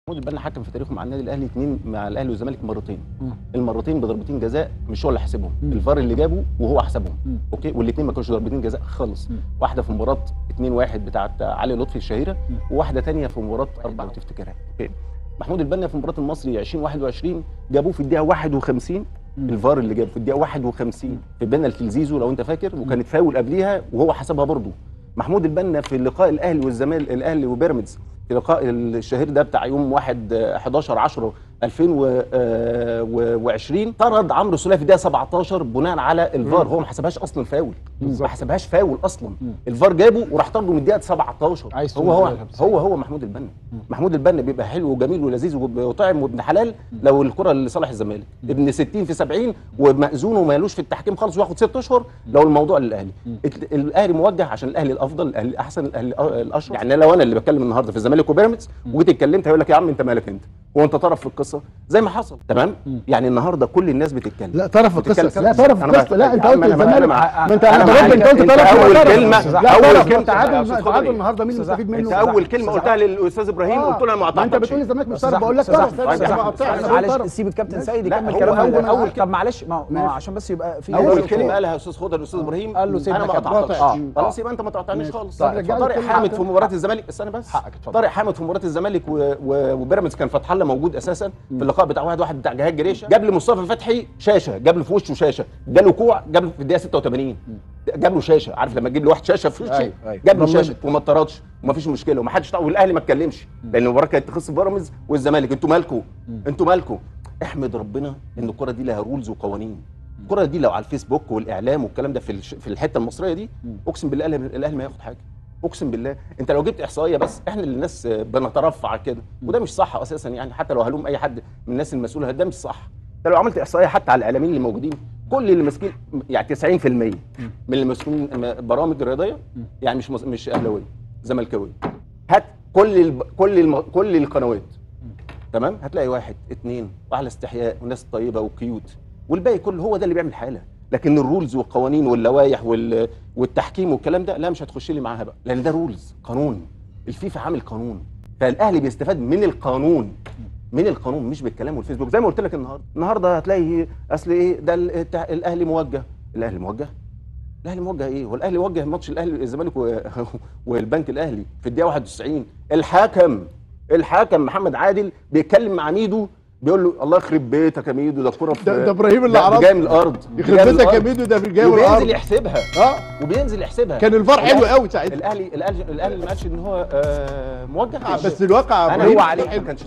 محمود البنا حكم في تاريخه مع النادي الاهلي اثنين مع الاهلي والزمالك مرتين. المرتين بضربتين جزاء مش هو اللي حاسبهم، الفار اللي جابه وهو حسبهم. اوكي، والاثنين ما كانوش ضربتين جزاء خالص. واحده في مباراه 2-1 بتاعه علي لطفي الشهيره، وواحده ثانيه في مباراه 4 لو تفتكرها. اوكي، محمود البنا في مباراه المصري 2021 جابوه في الدقيقه 51. الفار اللي جابه في الدقيقه 51 في بنالتي لزيزو لو انت فاكر، وكانت فاول قبليها وهو حسبها برضه. محمود البنا في لقاء الاهلي والزمالك، الاهلي وبيراميدز، في لقاء الشهير ده بتاع يوم 11/10/2020 طرد عمرو سوليه في الدقيقه 17 بناء على الفار. هو ما حسبهاش اصلا فاول، ما حسبهاش فاول اصلا. الفار جابه وراح طرده من الدقيقه 17. هو محمود البنا. محمود البنا بيبقى حلو وجميل ولذيذ وطعم وابن حلال لو الكره لصالح الزمالك، ابن 60 في 70 ومأذون ومالوش في التحكيم خالص وياخد 6 اشهر لو الموضوع للاهلي. الاهلي موجه عشان الاهلي الافضل، الاهلي الاحسن، الاهلي الاشرف. يعني لو انا اللي بتكلم النهارده في الزمالك وبيراميدز وجيت اتكلمت هيقول لك يا عم انت مالك انت، هو انت طرف في القصه زي ما حصل. تمام؟ يعني النهارده كل الناس بتتكلم. لا طرف في القصه، لا طرف في القصه، لا انت قلت الزمالك، ما انت انت قلت طرف. اول كلمه تعادل النهارده مين اللي مستفيد منه؟ انت اول كلمه قلتها للاستاذ ابراهيم قلت له انا ما قطعتش. انت بتقول الزمالك مش طرف، بقول لك طرف. معلش سيب الكابتن سيد يكمل كلامه. اول طب معلش ما عشان بس يبقى في اول كلمه قالها الاستاذ خضر الاستاذ ابراهيم قال له انا ما قطعتش. خلاص يبقى انت ما تقطعنيش خالص. طارق حامد في مباراه الزمالك، استنى بس، طارق حامد في مباراه الزمالك وبيراميدز كان فتح الله موجود اساسا في اللقاء بتاع 1-1 بتاع جهاد جريشه، جاب لمصطفى فتحي شاشه، جاب له في وشه شاشه، جاله كوع، جاب له في الدقيقه 86 جاب له شاشه. عارف لما تجيب لواحد شاشه في وشه، جاب له شاشه وما اتطردش وما فيش مشكله وما حدش والاهلي ما اتكلمش لان المباراه كانت تخص بيراميدز والزمالك. انتوا مالكم؟ انتوا مالكم؟ احمد ربنا ان الكره دي لها رولز وقوانين. الكره دي لو على الفيسبوك والاعلام والكلام ده في الحته المصريه دي، اقسم بالله الاهلي ما ياخد حاجه. اقسم بالله انت لو جبت احصائيه بس، احنا اللي الناس بنترفع كده وده مش صح اساسا. يعني حتى لو هلوم اي حد من الناس المسؤوله ده مش صح. انت لو عملت احصائيه حتى على الاعلاميين اللي موجودين، كل اللي ماسكين يعني 90% من اللي ماسكين برامج رياضيه يعني مش اهلاويه، زملكاويه. هات كل القنوات، تمام، هتلاقي واحد اتنين واحلى استحياء وناس طيبه وكيوت، والباقي كله هو ده اللي بيعمل حاله. لكن الرولز والقوانين واللوائح والتحكيم والكلام ده لا، مش هتخش لي معاها بقى، لان ده رولز، قانون. الفيفا عامل قانون، فالاهلي بيستفاد من القانون، مش بالكلام والفيسبوك. زي ما قلت لك النهارده هتلاقي اصل ايه ده الاهلي موجه. الاهلي موجه ايه؟ هو الاهلي وجه ماتش الاهلي الزمالك والبنك الاهلي في الدقيقه 91. الحكم محمد عادل بيتكلم مع ميدو بيقول له الله يخرب بيتك يا ميدو، ده الكره ده ابراهيم اللي عرض جاي من الارض، يخرب بيتك يا ميدو، ده جاي من الارض وبينزل يحسبها. كان الفار حلو قوي ساعتها. الاهلي ما قالش ان هو موجه، بس الواقع انا هو عليه ما كانش